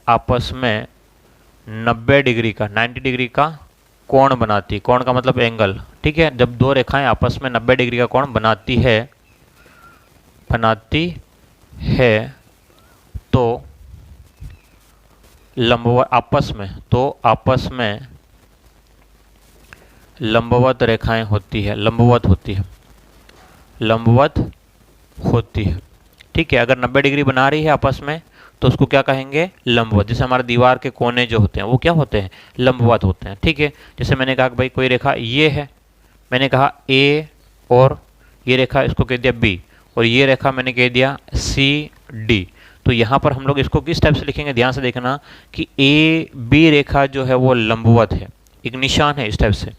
आपस में 90 डिग्री का 90 डिग्री का कोण बनाती है, कोण का मतलब एंगल, ठीक है। जब दो रेखाएं आपस में 90 डिग्री का कोण बनाती है तो आपस में लंबवत रेखाएं होती है, लंबवत होती है। ठीक है, अगर 90 डिग्री बना रही है आपस में तो उसको क्या कहेंगे, लंबवत। जैसे हमारे दीवार के कोने जो होते हैं वो क्या होते हैं, लंबवत होते हैं। ठीक है, जैसे मैंने कहा कि भाई कोई रेखा ये है, मैंने कहा ए, और ये रेखा इसको कह दिया बी, और ये रेखा मैंने कह दिया सी डी। तो यहाँ पर हम लोग इसको किस टाइप से लिखेंगे, ध्यान से देखना कि ए बी रेखा जो है वो लंबवत है, एक निशान है इस टाइप से,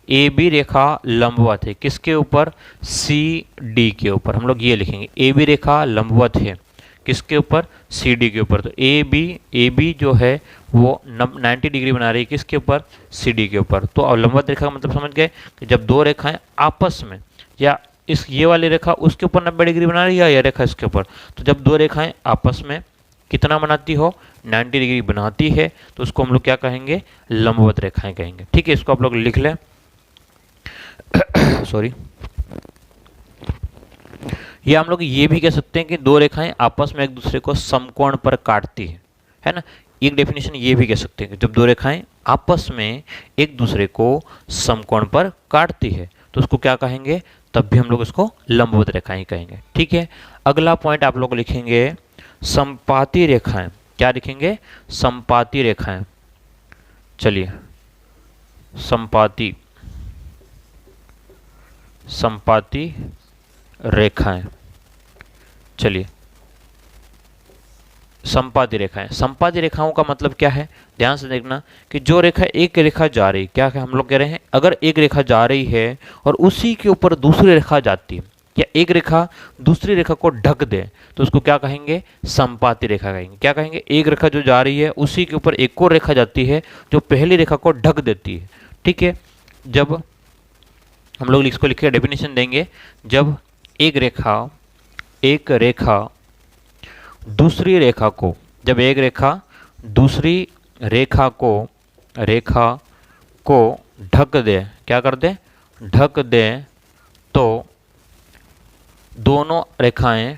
ए बी रेखा लंबवत है किसके ऊपर, सी डी के ऊपर। हम लोग ये लिखेंगे ए बी रेखा लंबवत है किसके ऊपर, सी डी के ऊपर। तो ए बी जो है वो 90 डिग्री बना रही है किसके ऊपर, सी डी के ऊपर। तो अब लंबवत रेखा का मतलब समझ गए कि जब दो रेखाएं आपस में, या इस ये वाली रेखा उसके ऊपर 90 डिग्री बना रही है, या ये रेखा इसके ऊपर, तो जब दो रेखाएं आपस में कितना बनाती हो, 90 डिग्री बनाती है, तो उसको हम लोग क्या कहेंगे, लंबवत रेखाएं कहेंगे। ठीक है, इसको आप लोग लिख लें। सॉरी, या हम लोग ये भी कह सकते हैं कि दो रेखाएं आपस में एक दूसरे को समकोण पर काटती है ना। एक डेफिनेशन ये भी कह सकते हैं कि जब दो रेखाएं आपस में एक दूसरे को समकोण पर काटती है तो उसको क्या कहेंगे, तब भी हम लोग इसको लंबवत रेखाएं कहेंगे। ठीक है, अगला पॉइंट आप लोग लिखेंगे समपाती रेखाएं। क्या लिखेंगे, समपाती रेखाएं। चलिए, समपाती रेखाएं। चलिए, समपाती रेखाएं, समपाती रेखाओं का मतलब क्या है, ध्यान से देखना कि जो रेखा एक रेखा जा रही, क्या है हम लोग कह रहे हैं, अगर एक रेखा जा रही है और उसी के ऊपर दूसरी रेखा जाती है, या एक रेखा दूसरी रेखा को ढक दे, तो उसको क्या कहेंगे, समपाती रेखा कहेंगे। क्या कहेंगे, एक रेखा जो जा रही है उसी के ऊपर एक और रेखा जाती है जो पहली रेखा को ढक देती है। ठीक है, जब हम लोग इसको लिख के डेफिनेशन देंगे, जब एक रेखा दूसरी रेखा को, जब एक रेखा दूसरी रेखा को ढक दे, क्या कर दे, ढक दे, तो दोनों रेखाएं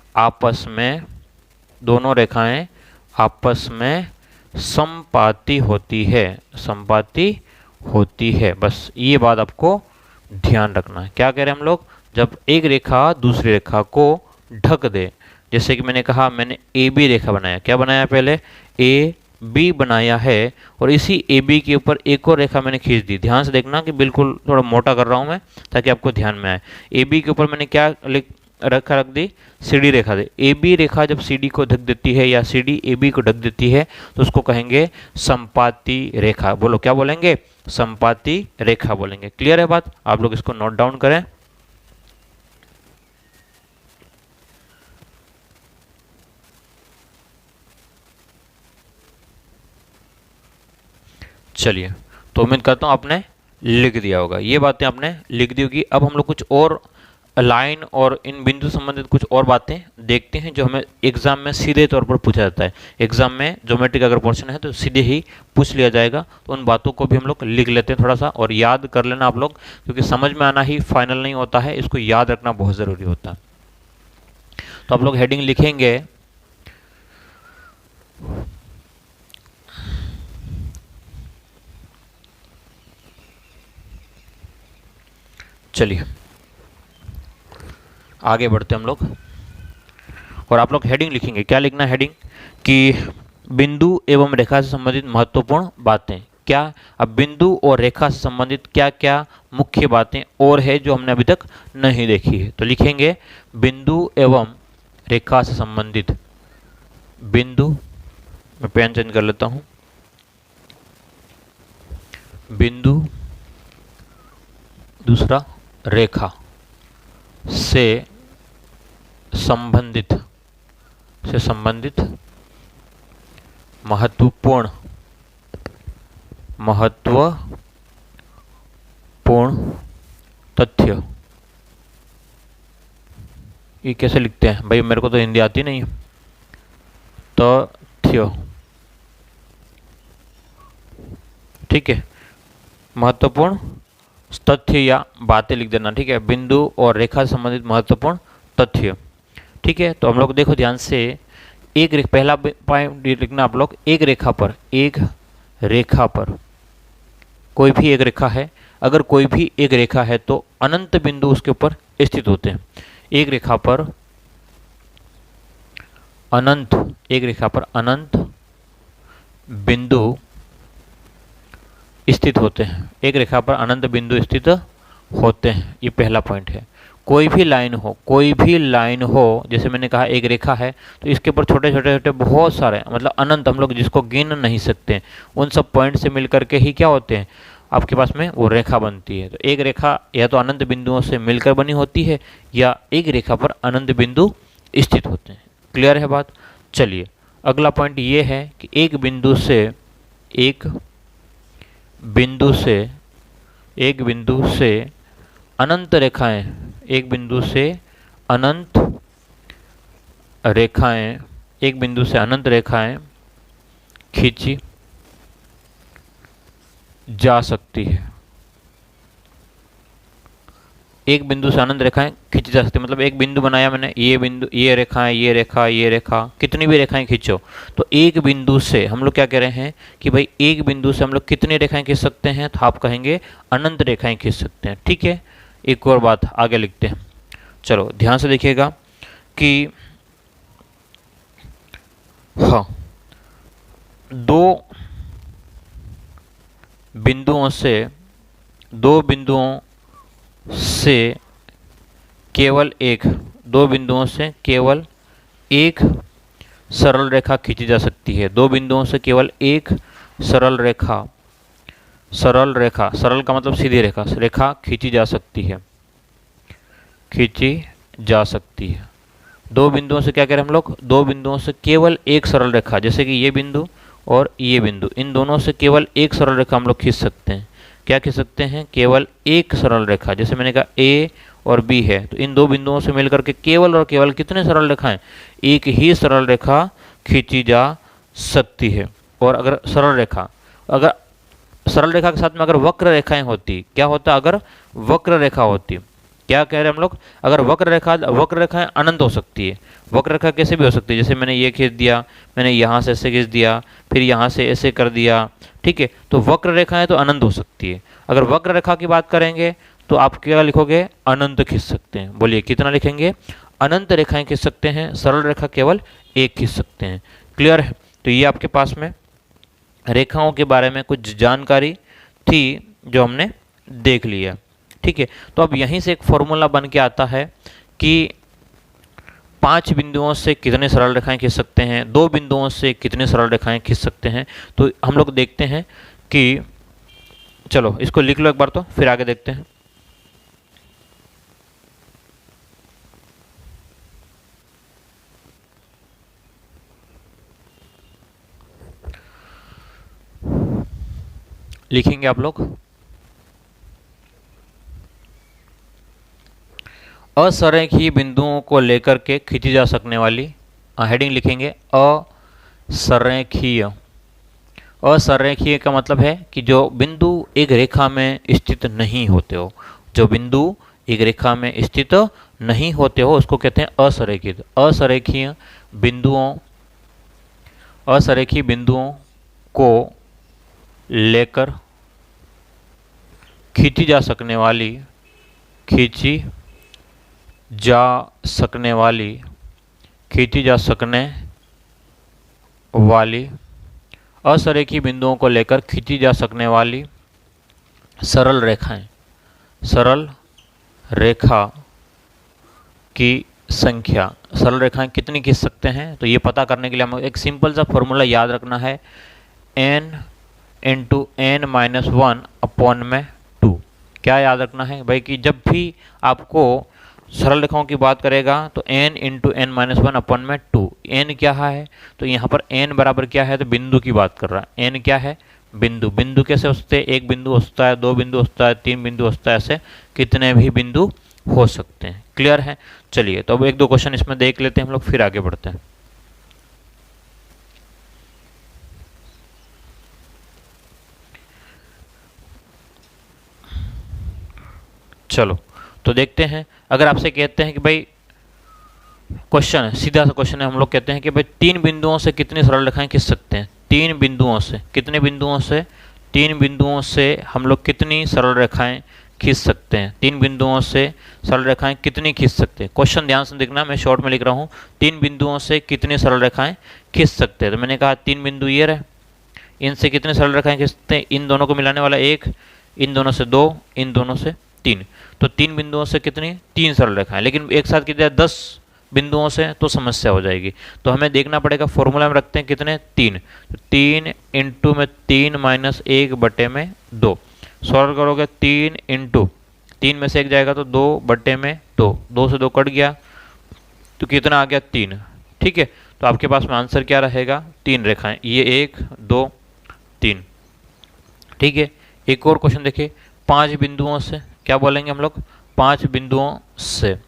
आपस में समपाती होती है। बस ये बात आपको ध्यान रखना है। क्या कह रहे हैं हम लोग, जब एक रेखा दूसरी रेखा को ढक दे, जैसे कि मैंने कहा मैंने ए बी रेखा बनाया, क्या बनाया, पहले ए बी बनाया है, और इसी ए बी के ऊपर एक और रेखा मैंने खींच दी। ध्यान से देखना कि बिल्कुल थोड़ा मोटा कर रहा हूँ मैं ताकि आपको ध्यान में आए। ए बी के ऊपर मैंने क्या रख दी, C D Rekha they. A B रेखा जब सी डी को ढक देती है या सी डी ए बी को ढक देती है तो उसको कहेंगे समपाती रेखा। बोलो क्या बोलेंगे, समपाती रेखा बोलेंगे। क्लियर है बात, आप लोग इसको नोट डाउन करें। चलिए, तो उम्मीद करता हूँ आपने लिख दिया होगा, ये बातें आपने लिख दी होगी। अब हम लोग कुछ और लाइन और इन बिंदु संबंधित कुछ और बातें देखते हैं जो हमें एग्जाम में सीधे तौर पर पूछा जाता है। एग्जाम में ज्योमेट्री का अगर पोर्शन है तो सीधे ही पूछ लिया जाएगा, तो उन बातों को भी हम लोग लिख लेते हैं थोड़ा सा, और याद कर लेना आप लोग, क्योंकि समझ में आना ही फाइनल नहीं होता है, इसको याद रखना बहुत ज़रूरी होता है। तो आप लोग हेडिंग लिखेंगे, चलिए आगे बढ़ते हम लोग, और आप लोग हेडिंग लिखेंगे। क्या लिखना है हेडिंग, कि बिंदु एवं रेखा से संबंधित महत्वपूर्ण बातें। क्या, अब बिंदु और रेखा से संबंधित क्या क्या मुख्य बातें और है जो हमने अभी तक नहीं देखी है। तो लिखेंगे बिंदु एवं रेखा से संबंधित, बिंदु, मैं पेन चेंज कर लेता हूं, बिंदु, दूसरा रेखा से संबंधित महत्वपूर्ण तथ्य। ये कैसे लिखते हैं भाई, मेरे को तो हिंदी आती नहीं है। तथ्य, ठीक है, महत्वपूर्ण तथ्य या बातें लिख देना। ठीक है, बिंदु और रेखा से संबंधित महत्वपूर्ण तथ्य। ठीक है, तो हम लोग देखो ध्यान से, पहला पॉइंट लिखना आप लोग, एक रेखा पर कोई भी एक रेखा है, अगर कोई भी एक रेखा है तो अनंत बिंदु उसके ऊपर स्थित होते हैं। एक रेखा पर अनंत बिंदु स्थित होते हैं। एक रेखा पर अनंत बिंदु स्थित होते हैं, ये पहला पॉइंट है। कोई भी लाइन हो, जैसे मैंने कहा एक रेखा है तो इसके ऊपर छोटे छोटे बहुत सारे, मतलब अनंत, हम लोग जिसको गिन नहीं सकते, उन सब पॉइंट से मिलकर के ही क्या होते हैं आपके पास में वो रेखा बनती है। तो एक रेखा या तो अनंत बिंदुओं से मिलकर बनी होती है या एक रेखा पर अनंत बिंदु स्थित होते हैं। क्लियर है बात? चलिए अगला पॉइंट ये है कि एक बिंदु से अनंत रेखाएं खींची जा सकती है। एक बिंदु से अनंत रेखाएं खींची जा सकती है, मतलब एक बिंदु बनाया मैंने, ये बिंदु, ये रेखा, कितनी भी रेखाएं खींचो, तो एक बिंदु से हम लोग क्या कह रहे हैं कि भाई एक बिंदु से हम लोग कितनी रेखाएं खींच सकते हैं, तो आप कहेंगे अनंत रेखाएं खींच सकते हैं। ठीक है, एक और बात आगे लिखते हैं। चलो ध्यान से देखिएगा कि हाँ, दो बिंदुओं से केवल एक सरल रेखा खींची जा सकती है। दो बिंदुओं से केवल एक सरल का मतलब सीधी रेखा खींची जा सकती है। दो बिंदुओं से क्या कह रहे हैं हम लोग, दो बिंदुओं से केवल एक सरल रेखा, जैसे कि ये बिंदु और ये बिंदु, इन दोनों से केवल एक सरल रेखा हम लोग खींच सकते हैं। क्या खींच सकते हैं? केवल एक सरल रेखा। जैसे मैंने कहा ए और बी है, तो इन दो बिंदुओं से मिलकर के केवल और केवल कितने सरल रेखाएं? एक ही सरल रेखा खींची जा सकती है। और अगर सरल रेखा के साथ में अगर वक्र रेखाएं होती, क्या होता? अगर वक्र रेखा होती, क्या कह रहे हैं हम लोग, अगर वक्र रेखाएं अनंत हो सकती है। वक्र रेखा कैसे भी हो सकती है, जैसे मैंने ये खींच दिया, मैंने यहाँ से ऐसे खींच दिया, फिर यहाँ से ऐसे कर दिया, ठीक है, तो वक्र रेखाएं तो अनंत हो सकती है। अगर वक्र रेखा की बात करेंगे तो आप क्या लिखोगे? अनंत खींच सकते हैं। बोलिए कितना लिखेंगे? अनंत रेखाएं खींच सकते हैं, सरल रेखा केवल एक खींच सकते हैं। क्लियर है? तो ये आपके पास में रेखाओं के बारे में कुछ जानकारी थी जो हमने देख लिया। ठीक है, तो अब यहीं से एक फॉर्मूला बन के आता है कि 5 बिंदुओं से कितने सरल रेखाएं खींच सकते हैं, 2 बिंदुओं से कितने सरल रेखाएं खींच सकते हैं। तो हम लोग देखते हैं कि, चलो इसको लिख लो एक बार तो फिर आगे देखते हैं। लिखेंगे आप लोग, असरेखीय बिंदुओं को लेकर के खींची जा सकने वाली, हेडिंग लिखेंगे असरेखीय। असरेखीय का मतलब है कि जो बिंदु एक रेखा में स्थित नहीं होते हो, जो बिंदु एक रेखा में स्थित नहीं होते हो उसको कहते हैं असरेखित। असरेखीय बिंदुओं को लेकर खींची जा सकने वाली असरेखीय बिंदुओं को लेकर खींची जा सकने वाली सरल रेखा की संख्या। सरल रेखाएं कितनी खींच सकते हैं, तो ये पता करने के लिए हमें एक सिंपल सा फॉर्मूला याद रखना है, n into n minus 1 upon में 2। क्या याद रखना है भाई कि जब भी आपको सरल रेखाओं की बात करेगा तो n into n minus 1 upon में 2। n क्या है, तो यहाँ पर n बराबर क्या है, तो बिंदु की बात कर रहा है। n क्या है? बिंदु। बिंदु कैसे होते हैं? एक बिंदु होता है, 2 बिंदु होता है, 3 बिंदु होता है, ऐसे कितने भी बिंदु हो सकते हैं। क्लियर है? चलिए तो अब 1-2 क्वेश्चन इसमें देख लेते हैं हम लोग, फिर आगे बढ़ते हैं। चलो तो देखते हैं। अगर आपसे कहते हैं कि भाई क्वेश्चन है, सीधा सा क्वेश्चन है, हम लोग कहते हैं कि भाई 3 बिंदुओं से कितनी सरल रेखाएं खींच सकते हैं? 3 बिंदुओं से, कितने बिंदुओं से? तीन बिंदुओं से हम लोग कितनी सरल रेखाएं खींच सकते हैं? तीन बिंदुओं से सरल रेखाएं कितनी खींच सकते हैं? क्वेश्चन ध्यान से देखना, मैं शॉर्ट में लिख रहा हूँ, तीन बिंदुओं से कितनी सरल रेखाएं खींच सकते हैं। तो मैंने कहा तीन बिंदु ये रहे, इनसे कितने सरल रेखाएं खींचते हैं? इन दोनों को मिलाने वाला एक, इन दोनों से दो, इन दोनों से तीन। तो तीन बिंदुओं से कितनी? तीन सरल रेखाएं। लेकिन एक साथ कितने? 10 बिंदुओं से तो समस्या हो जाएगी। तो हमें देखना पड़ेगा, फॉर्मूला में रखते हैं कितने? तीन। तो 3 इंटू में 3 माइनस 1 बटे में 2। सॉल्व करोगे 3 इंटू 3 में से 1 जाएगा तो 2 बटे में 2, 2 से 2 कट गया तो कितना आ गया? 3। ठीक है, तो आपके पास में आंसर क्या रहेगा? 3 रेखाएं, ये 1 2 3। ठीक है, एक और क्वेश्चन देखिए, 5 बिंदुओं से, क्या बोलेंगे हम लोग? 5 बिंदुओं से।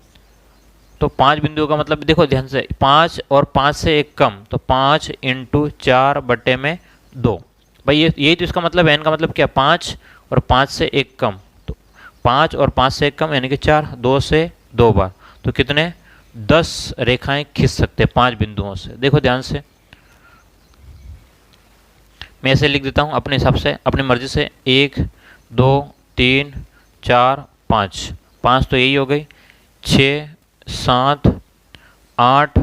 तो 5 बिंदुओं का मतलब देखो ध्यान से, 5 और 5 से 1 कम, तो 5 इंटू 4 बटे में 2। भाई ये यही तो इसका मतलब है, n का मतलब क्या? 5 और 5 से 1 कम, तो 5 और 5 से 1 कम यानी कि 4, 2 से 2 बार, तो कितने? 10 रेखाएं खींच सकते हैं 5 बिंदुओं से। देखो ध्यान से, मैं ऐसे लिख देता हूँ अपने हिसाब से, अपनी मर्जी से, 1 2 3 4 5, 5 तो यही हो गई, 6 7 8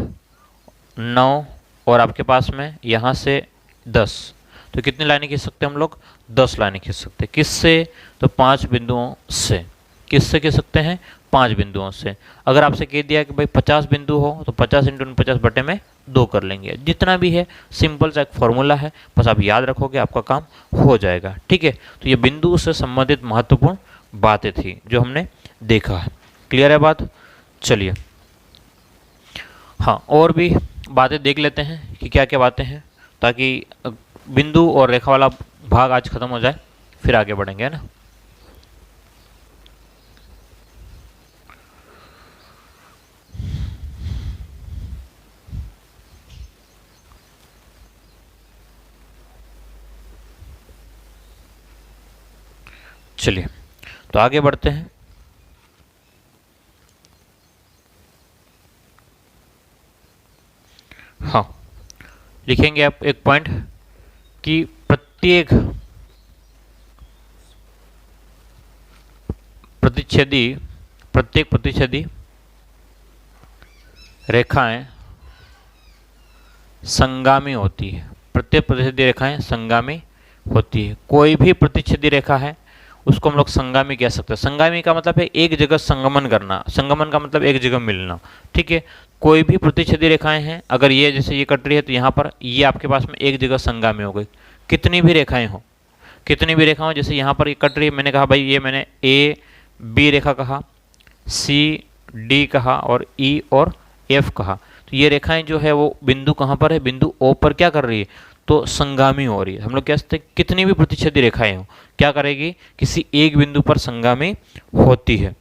9 और आपके पास में यहाँ से 10। तो कितनी लाइनें खींच सकते हैं हम लोग? 10 लाइनें खींच सकते हैं। किससे? तो 5 बिंदुओं से। किससे खींच सकते हैं? 5 बिंदुओं से। अगर आपसे कह दिया कि भाई 50 बिंदु हो तो 50 इंटू 50 बटे में 2 कर लेंगे। जितना भी है सिंपल सा एक फॉर्मूला है, बस आप याद रखोगे आपका काम हो जाएगा। ठीक है, तो ये बिंदु से संबंधित महत्वपूर्ण बातें थी जो हमने देखा है। क्लियर है बात? चलिए, हाँ और भी बातें देख लेते हैं कि क्या क्या बातें हैं, ताकि बिंदु और रेखा वाला भाग आज खत्म हो जाए, फिर आगे बढ़ेंगे, है ना। चलिए, तो आगे बढ़ते हैं। हाँ, लिखेंगे आप एक पॉइंट कि प्रत्येक प्रतिच्छेदी रेखाएं संगामी होती है। प्रत्येक प्रतिच्छेदी रेखाएं संगामी होती है। कोई भी प्रतिच्छेदी रेखा है उसको हम लोग संगामी कह सकते हैं। संगामी का मतलब है एक जगह संगमन करना, संगमन का मतलब एक जगह मिलना। ठीक है, कोई भी प्रतिच्छेदी रेखाएं हैं, अगर ये जैसे ये कट रही है तो यहाँ पर ये आपके पास में एक जगह संगामी हो गई। कितनी भी रेखाएं हो, कितनी भी रेखा हो, जैसे यहाँ पर ये कट रही है, मैंने कहा भाई ये मैंने ए बी रेखा कहा, सी डी कहा और ई और एफ कहा, तो ये रेखाएं जो है वो बिंदु कहाँ पर है? बिंदु ओ पर क्या कर रही है? तो संगामी हो रही है। हम लोग कह सकते हैं कितनी भी प्रतिच्छेदी रेखाएं हो क्या करेगी? किसी एक बिंदु पर संगामी होती है।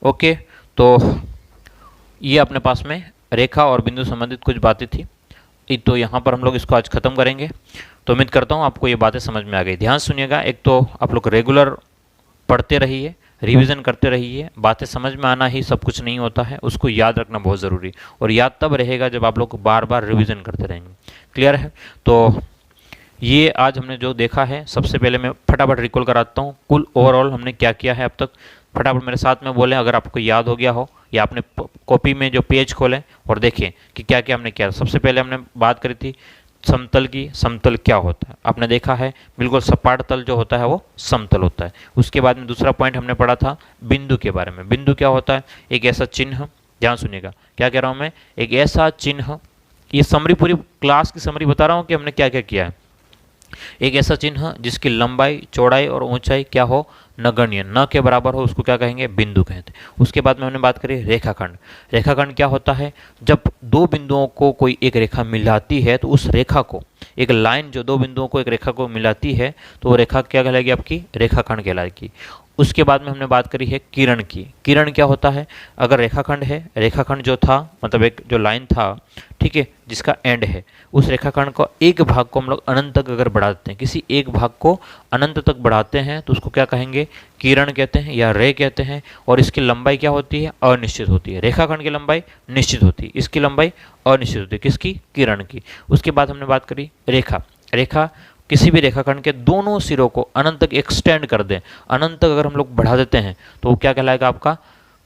ओके, तो ये अपने पास में रेखा और बिंदु संबंधित कुछ बातें थी, तो यहाँ पर हम लोग इसको आज खत्म करेंगे। तो उम्मीद करता हूँ आपको ये बातें समझ में आ गई। ध्यान सुनिएगा, एक तो आप लोग रेगुलर पढ़ते रहिए, रिवीजन करते रहिए। बातें समझ में आना ही सब कुछ नहीं होता है, उसको याद रखना बहुत ज़रूरी, और याद तब रहेगा जब आप लोग बार बार रिवीजन करते रहेंगे। क्लियर है? तो ये आज हमने जो देखा है, सबसे पहले मैं फटाफट रिकॉल कराता हूँ कुल ओवरऑल हमने क्या किया है अब तक। फटाफट मेरे साथ में बोलें अगर आपको याद हो गया हो, या आपने कॉपी में जो पेज खोलें और देखें कि क्या क्या हमने किया। सबसे पहले हमने बात करी थी समतल की। समतल क्या होता है आपने देखा है, बिल्कुल सपाट तल जो होता है वो समतल होता है। उसके बाद में दूसरा पॉइंट हमने पढ़ा था बिंदु के बारे में। बिंदु क्या होता है? एक ऐसा चिन्ह, ध्यान सुनिएगा क्या कह रहा हूँ मैं, एक ऐसा चिन्ह, ये समरी पूरी क्लास की समरी बता रहा हूँ कि हमने क्या क्या किया है। एक ऐसा चिन्ह जिसकी लंबाई चौड़ाई और ऊंचाई क्या हो? नगण्य, न के बराबर हो, उसको क्या कहेंगे? बिंदु कहते हैं। उसके बाद में हमने बात करी रेखाखंड। रेखाखंड क्या होता है? जब दो बिंदुओं को कोई एक रेखा मिलाती है तो उस रेखा को, एक लाइन जो दो बिंदुओं को एक रेखा को मिलाती है तो वो रेखा क्या कहलाएगी? आपकी रेखाखंड कहलाएगी। उसके बाद में हमने बात करी है किरण की। किरण क्या होता है? अगर रेखाखंड है, रेखाखंड जो था मतलब एक जो लाइन था, ठीक है, जिसका एंड है, उस रेखाखंड को एक भाग को हम लोग अनंत तक अगर बढ़ा देते हैं, किसी एक भाग को अनंत तक बढ़ाते हैं तो उसको क्या कहेंगे? किरण कहते हैं या रे कहते हैं। और इसकी लंबाई क्या होती है? अनिश्चित होती है। रेखाखंड की लंबाई निश्चित होती है, इसकी लंबाई अनिश्चित होती है। किसकी? किरण की। उसके बाद हमने बात करी रेखा। रेखा किसी भी रेखाखंड के दोनों सिरों को अनंत तक एक्सटेंड कर दें, अनंत तक अगर हम लोग बढ़ा देते हैं तो वो क्या कहलाएगा आपका,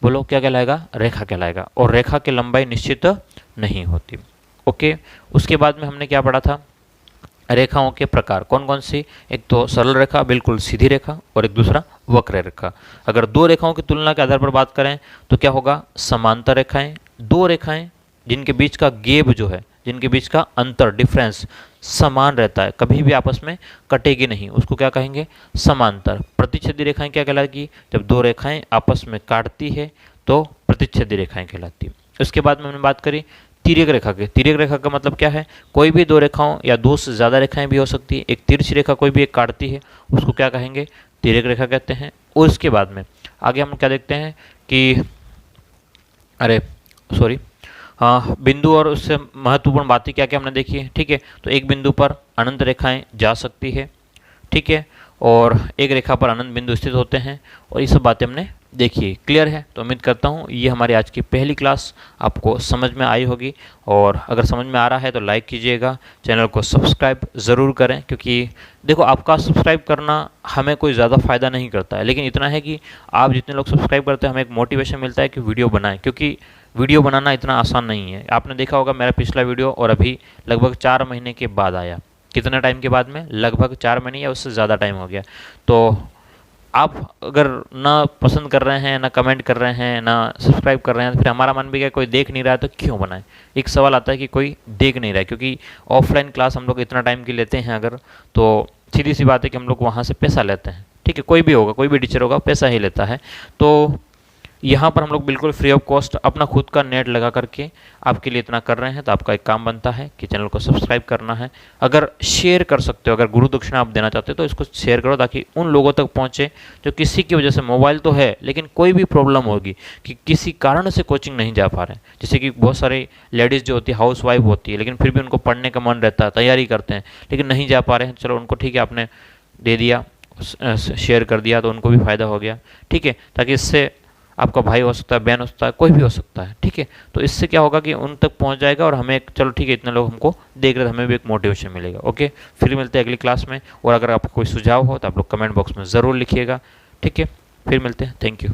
बोलो क्या कहलाएगा, रेखा कहलाएगा। और रेखा की लंबाई निश्चित नहीं होती। ओके, उसके बाद में हमने क्या पढ़ा था, रेखाओं के प्रकार कौन कौन सी, एक तो सरल रेखा बिल्कुल सीधी रेखा, और एक दूसरा वक्र रेखा। अगर दो रेखाओं की तुलना के आधार पर बात करें तो क्या होगा, समांतर रेखाएं। दो रेखाएं जिनके बीच का गेप जो है, जिनके बीच का अंतर डिफरेंस समान रहता है, कभी भी आपस में कटेगी नहीं, उसको क्या कहेंगे, समांतर। प्रतिच्छेदी रेखाएं क्या कहलाएगी, जब दो रेखाएं आपस में काटती है तो प्रतिच्छेदी रेखाएं कहलाती। उसके बाद में हमने बात करी तिर्यक रेखा के। तिर्यक रेखा का मतलब क्या है, कोई भी दो रेखाओं या दो से ज़्यादा रेखाएं भी हो सकती है, एक तिरछी रेखा कोई भी एक काटती है, उसको क्या कहेंगे, तिर्यक रेखा कहते हैं। और उसके बाद में आगे हम क्या देखते हैं कि बिंदु और उससे महत्वपूर्ण बातें क्या क्या हमने देखी है। ठीक है, तो एक बिंदु पर अनंत रेखाएं जा सकती है, ठीक है, और एक रेखा पर अनंत बिंदु स्थित होते हैं, और ये सब बातें हमने देखिए। क्लियर है, तो उम्मीद करता हूँ ये हमारी आज की पहली क्लास आपको समझ में आई होगी, और अगर समझ में आ रहा है तो लाइक कीजिएगा, चैनल को सब्सक्राइब ज़रूर करें, क्योंकि देखो आपका सब्सक्राइब करना हमें कोई ज़्यादा फ़ायदा नहीं करता है, लेकिन इतना है कि आप जितने लोग सब्सक्राइब करते हैं हमें एक मोटिवेशन मिलता है कि वीडियो बनाएं, क्योंकि वीडियो बनाना इतना आसान नहीं है। आपने देखा होगा मेरा पिछला वीडियो और अभी लगभग 4 महीने के बाद आया। कितने टाइम के बाद में, लगभग 4 महीने या उससे ज़्यादा टाइम हो गया। तो आप अगर ना पसंद कर रहे हैं, ना कमेंट कर रहे हैं, ना सब्सक्राइब कर रहे हैं, तो फिर हमारा मन भी क्या, कोई देख नहीं रहा है तो क्यों बनाएं। एक सवाल आता है कि कोई देख नहीं रहा है, क्योंकि ऑफलाइन क्लास हम लोग इतना टाइम की लेते हैं अगर, तो सीधी सी बात है कि हम लोग वहाँ से पैसा लेते हैं। ठीक है, कोई भी होगा, कोई भी टीचर होगा, पैसा ही लेता है। तो यहाँ पर हम लोग बिल्कुल फ्री ऑफ कॉस्ट अपना खुद का नेट लगा करके आपके लिए इतना कर रहे हैं, तो आपका एक काम बनता है कि चैनल को सब्सक्राइब करना है। अगर शेयर कर सकते हो, अगर गुरु दक्षिणा आप देना चाहते हो तो इसको शेयर करो, ताकि उन लोगों तक पहुँचे जो किसी की वजह से, मोबाइल तो है लेकिन कोई भी प्रॉब्लम होगी कि किसी कारण से कोचिंग नहीं जा पा रहे हैं। जैसे कि बहुत सारी लेडीज़ जो होती है, हाउस वाइफ होती है, लेकिन फिर भी उनको पढ़ने का मन रहता है, तैयारी करते हैं, लेकिन नहीं जा पा रहे हैं। चलो उनको ठीक है, आपने दे दिया, शेयर कर दिया, तो उनको भी फ़ायदा हो गया। ठीक है, ताकि इससे आपका भाई हो सकता है, बहन हो सकता है, कोई भी हो सकता है। ठीक है, तो इससे क्या होगा कि उन तक पहुंच जाएगा, और हमें चलो ठीक है, इतने लोग हमको देख रहे हैं, हमें भी एक मोटिवेशन मिलेगा। ओके, फिर मिलते हैं अगली क्लास में, और अगर आपको कोई सुझाव हो तो आप लोग कमेंट बॉक्स में ज़रूर लिखिएगा। ठीक है, फिर मिलते हैं, थैंक यू।